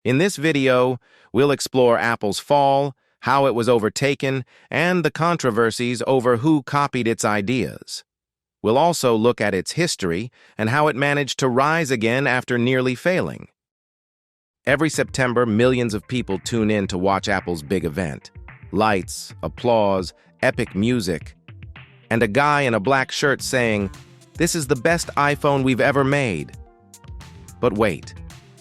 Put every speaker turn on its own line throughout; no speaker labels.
In this video, we'll explore Apple's fall, how it was overtaken, and the controversies over who copied its ideas. We'll also look at its history and how it managed to rise again after nearly failing. Every September, millions of people tune in to watch Apple's big event. Lights, applause, epic music, and a guy in a black shirt saying, "This is the best iPhone we've ever made." But wait,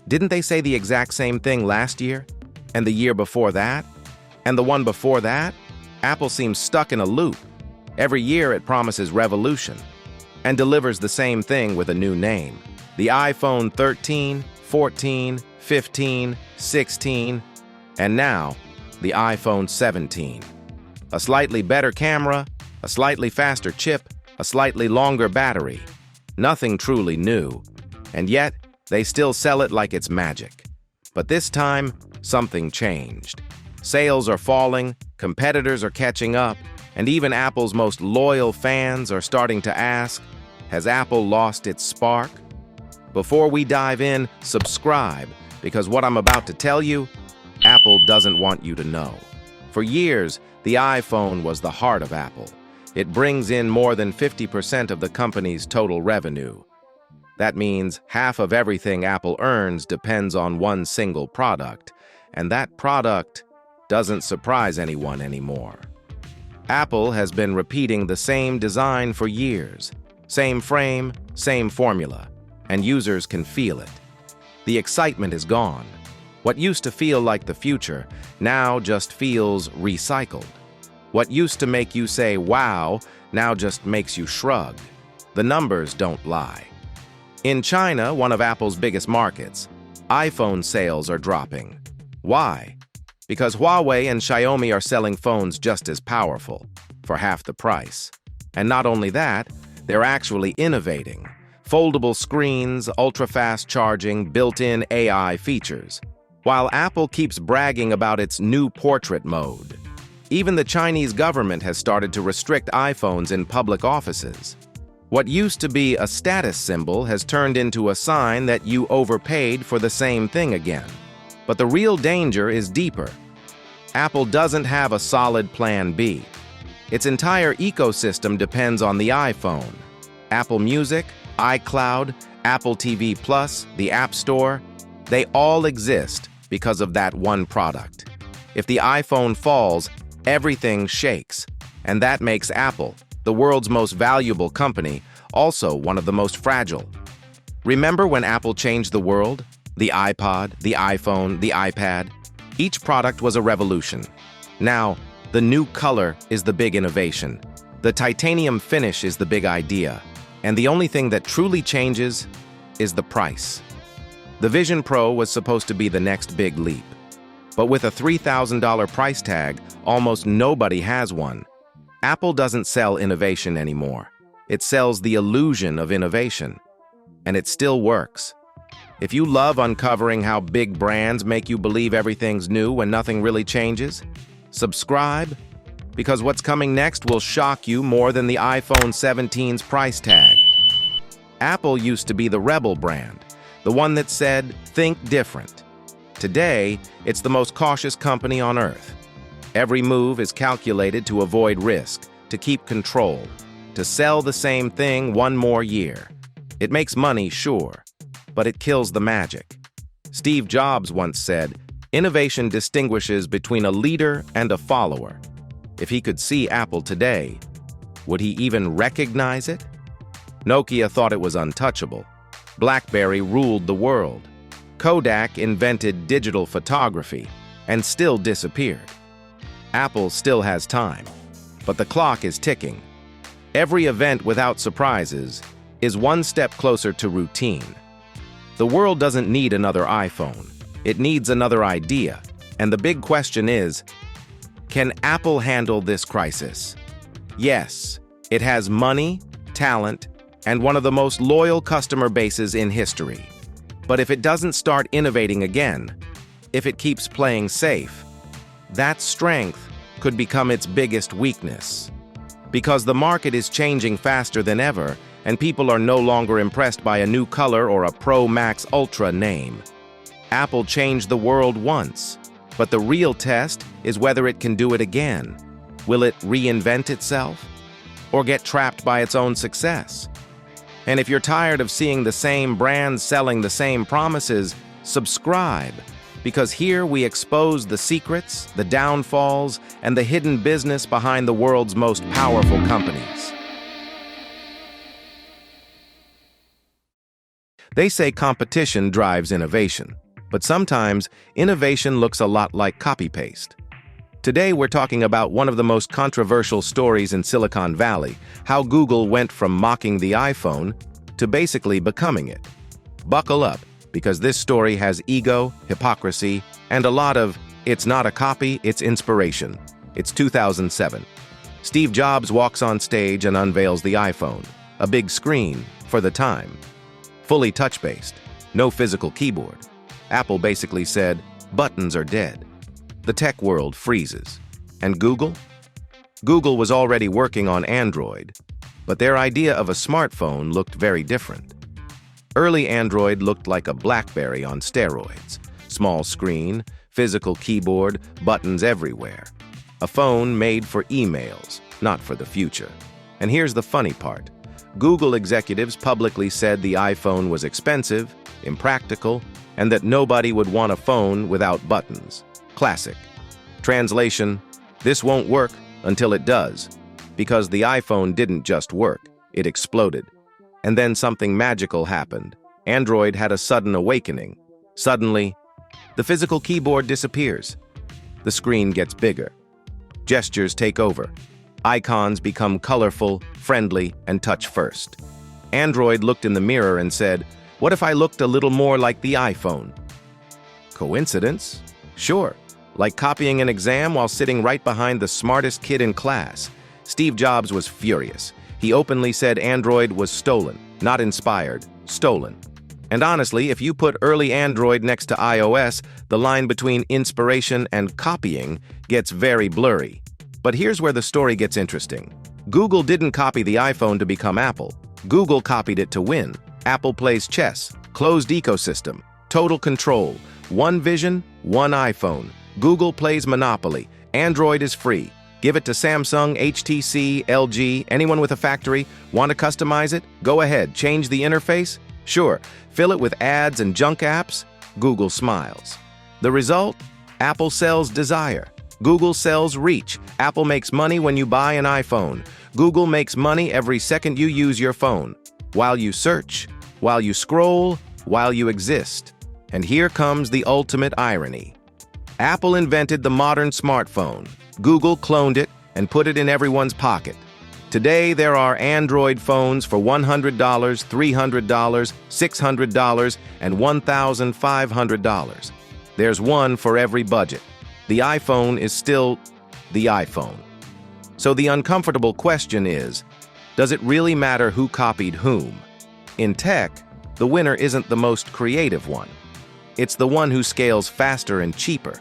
didn't they say the exact same thing last year? And the year before that? And the one before that? Apple seems stuck in a loop. Every year it promises revolution and delivers the same thing with a new name. The iPhone 13, 14, 15, 16, and now the iPhone 17. A slightly better camera, a slightly faster chip, a slightly longer battery. Nothing truly new, and yet they still sell it like it's magic. But this time, something changed. Sales are falling, competitors are catching up, and even Apple's most loyal fans are starting to ask, has Apple lost its spark? Before we dive in, subscribe, because what I'm about to tell you, Apple doesn't want you to know. For years, the iPhone was the heart of Apple. It brings in more than 50% of the company's total revenue. That means half of everything Apple earns depends on one single product, and that product doesn't surprise anyone anymore. Apple has been repeating the same design for years, same frame, same formula, and users can feel it. The excitement is gone. What used to feel like the future now just feels recycled. What used to make you say, wow, now just makes you shrug. The numbers don't lie. In China, one of Apple's biggest markets, iPhone sales are dropping. Why? Because Huawei and Xiaomi are selling phones just as powerful, for half the price. And not only that, they're actually innovating. Foldable screens, ultra-fast charging, built-in AI features. While Apple keeps bragging about its new portrait mode. Even the Chinese government has started to restrict iPhones in public offices. What used to be a status symbol has turned into a sign that you overpaid for the same thing again. But the real danger is deeper. Apple doesn't have a solid plan B. Its entire ecosystem depends on the iPhone. Apple Music, iCloud, Apple TV Plus, the App Store, they all exist because of that one product. If the iPhone falls, everything shakes, and that makes Apple, the world's most valuable company, also one of the most fragile. Remember when Apple changed the world? The iPod, the iPhone, the iPad. Each product was a revolution. Now, the new color is the big innovation. The titanium finish is the big idea. And the only thing that truly changes is the price. The Vision Pro was supposed to be the next big leap. But with a $3,000 price tag, almost nobody has one. Apple doesn't sell innovation anymore. It sells the illusion of innovation. And it still works. If you love uncovering how big brands make you believe everything's new when nothing really changes, subscribe, because what's coming next will shock you more than the iPhone 17's price tag. Apple used to be the rebel brand, the one that said, think different. Today, it's the most cautious company on earth. Every move is calculated to avoid risk, to keep control, to sell the same thing one more year. It makes money, sure, but it kills the magic. Steve Jobs once said, innovation distinguishes between a leader and a follower. If he could see Apple today, would he even recognize it? Nokia thought it was untouchable. BlackBerry ruled the world. Kodak invented digital photography and still disappeared. Apple still has time, but the clock is ticking. Every event without surprises is one step closer to routine. The world doesn't need another iPhone. It needs another idea. And the big question is, can Apple handle this crisis? Yes, it has money, talent, and one of the most loyal customer bases in history. But if it doesn't start innovating again, if it keeps playing safe, that strength could become its biggest weakness. Because the market is changing faster than ever, and people are no longer impressed by a new color or a Pro Max Ultra name. Apple changed the world once, but the real test is whether it can do it again. Will it reinvent itself? Or get trapped by its own success? And if you're tired of seeing the same brands selling the same promises, subscribe, because here we expose the secrets, the downfalls, and the hidden business behind the world's most powerful companies. They say competition drives innovation, but sometimes innovation looks a lot like copy-paste. Today we're talking about one of the most controversial stories in Silicon Valley, how Google went from mocking the iPhone to basically becoming it. Buckle up, because this story has ego, hypocrisy, and a lot of "it's not a copy, it's inspiration." It's 2007. Steve Jobs walks on stage and unveils the iPhone, a big screen for the time. Fully touch-based, no physical keyboard. Apple basically said, buttons are dead. The tech world freezes. And Google? Google was already working on Android, but their idea of a smartphone looked very different. Early Android looked like a BlackBerry on steroids. Small screen, physical keyboard, buttons everywhere. A phone made for emails, not for the future. And here's the funny part. Google executives publicly said the iPhone was expensive, impractical, and that nobody would want a phone without buttons. Classic. Translation: this won't work until it does. Because the iPhone didn't just work, it exploded. And then something magical happened. Android had a sudden awakening. Suddenly, the physical keyboard disappears. The screen gets bigger. Gestures take over. Icons become colorful, friendly, and touch-first. Android looked in the mirror and said, "What if I looked a little more like the iPhone?" Coincidence? Sure. Like copying an exam while sitting right behind the smartest kid in class. Steve Jobs was furious. He openly said Android was stolen, not inspired, stolen. And honestly, if you put early Android next to iOS, the line between inspiration and copying gets very blurry. But here's where the story gets interesting. Google didn't copy the iPhone to become Apple. Google copied it to win. Apple plays chess, closed ecosystem, total control, one vision, one iPhone. Google plays Monopoly. Android is free. Give it to Samsung, HTC, LG, anyone with a factory. Want to customize it? Go ahead. Change the interface? Sure. Fill it with ads and junk apps? Google smiles. The result? Apple sells desire. Google sells reach. Apple makes money when you buy an iPhone. Google makes money every second you use your phone. While you search, while you scroll, while you exist. And here comes the ultimate irony. Apple invented the modern smartphone. Google cloned it and put it in everyone's pocket. Today, there are Android phones for $100, $300, $600, and $1,500. There's one for every budget. The iPhone is still the iPhone. So the uncomfortable question is, does it really matter who copied whom? In tech, the winner isn't the most creative one. It's the one who scales faster and cheaper.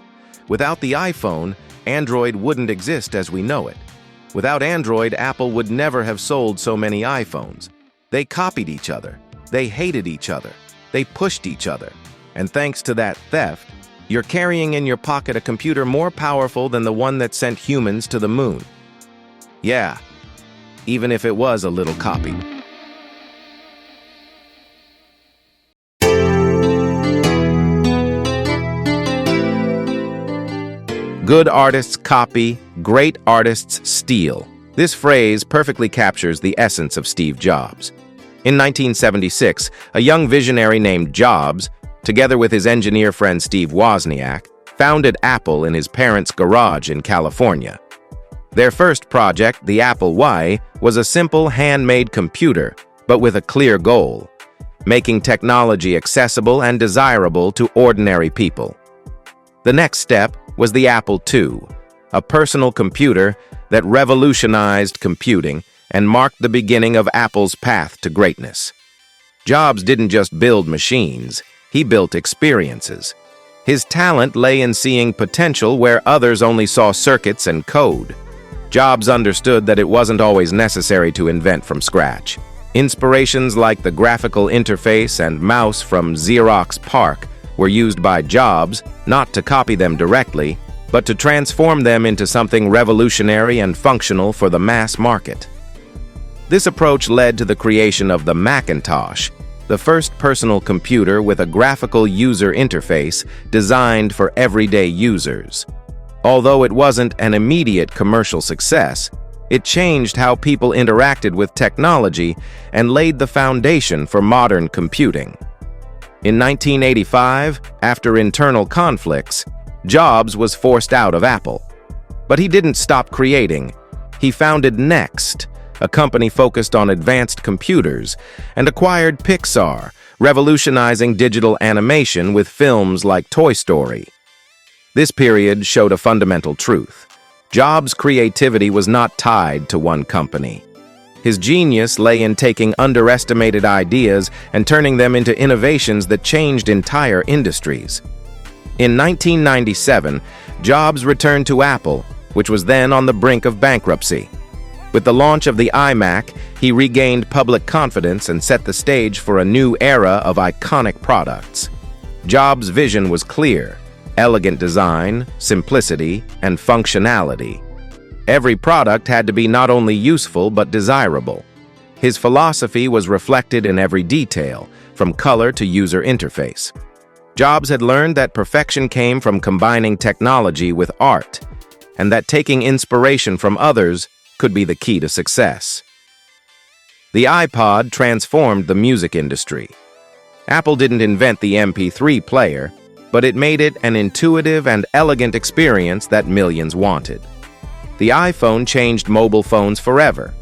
Without the iPhone, Android wouldn't exist as we know it. Without Android, Apple would never have sold so many iPhones. They copied each other. They hated each other. They pushed each other. And thanks to that theft, you're carrying in your pocket a computer more powerful than the one that sent humans to the moon. Yeah, even if it was a little copied. Good artists copy, great artists steal. This phrase perfectly captures the essence of Steve Jobs. In 1976, a young visionary named Jobs, together with his engineer friend Steve Wozniak, founded Apple in his parents' garage in California. Their first project, the Apple I, was a simple handmade computer, but with a clear goal: making technology accessible and desirable to ordinary people. The next step was the Apple II, a personal computer that revolutionized computing and marked the beginning of Apple's path to greatness. Jobs didn't just build machines, he built experiences. His talent lay in seeing potential where others only saw circuits and code. Jobs understood that it wasn't always necessary to invent from scratch. Inspirations like the graphical interface and mouse from Xerox PARC were used by Jobs not to copy them directly, but to transform them into something revolutionary and functional for the mass market. This approach led to the creation of the Macintosh, the first personal computer with a graphical user interface designed for everyday users. Although it wasn't an immediate commercial success, it changed how people interacted with technology and laid the foundation for modern computing. In 1985, after internal conflicts, Jobs was forced out of Apple. But he didn't stop creating. He founded Next, a company focused on advanced computers, and acquired Pixar, revolutionizing digital animation with films like Toy Story. This period showed a fundamental truth. Jobs' creativity was not tied to one company. His genius lay in taking underestimated ideas and turning them into innovations that changed entire industries. In 1997, Jobs returned to Apple, which was then on the brink of bankruptcy. With the launch of the iMac, he regained public confidence and set the stage for a new era of iconic products. Jobs' vision was clear: elegant design, simplicity, and functionality. Every product had to be not only useful but desirable. His philosophy was reflected in every detail, from color to user interface. Jobs had learned that perfection came from combining technology with art, and that taking inspiration from others could be the key to success. The iPod transformed the music industry. Apple didn't invent the MP3 player, but it made it an intuitive and elegant experience that millions wanted. The iPhone changed mobile phones forever.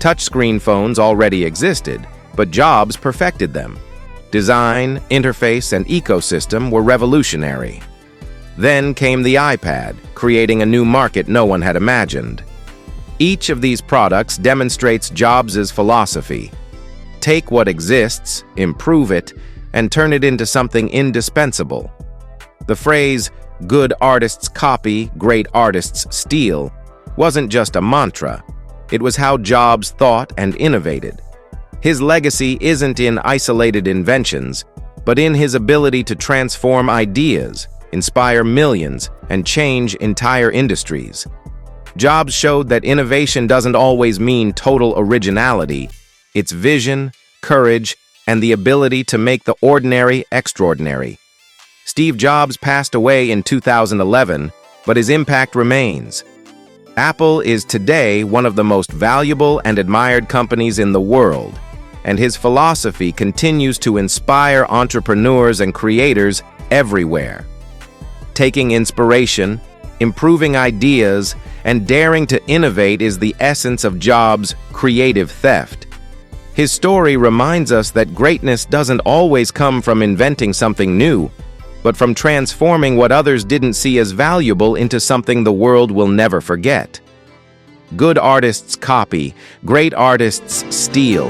Touchscreen phones already existed, but Jobs perfected them. Design, interface, and ecosystem were revolutionary. Then came the iPad, creating a new market no one had imagined. Each of these products demonstrates Jobs' philosophy: take what exists, improve it, and turn it into something indispensable. The phrase, "good artists copy, great artists steal," wasn't just a mantra. It was how Jobs thought and innovated. His legacy isn't in isolated inventions, but in his ability to transform ideas, inspire millions, and change entire industries. Jobs showed that innovation doesn't always mean total originality. It's vision, courage, and the ability to make the ordinary extraordinary. Steve Jobs passed away in 2011, but his impact remains. Apple is today one of the most valuable and admired companies in the world, and his philosophy continues to inspire entrepreneurs and creators everywhere. Taking inspiration, improving ideas, and daring to innovate is the essence of Jobs' creative theft. His story reminds us that greatness doesn't always come from inventing something new, but from transforming what others didn't see as valuable into something the world will never forget. Good artists copy, great artists steal.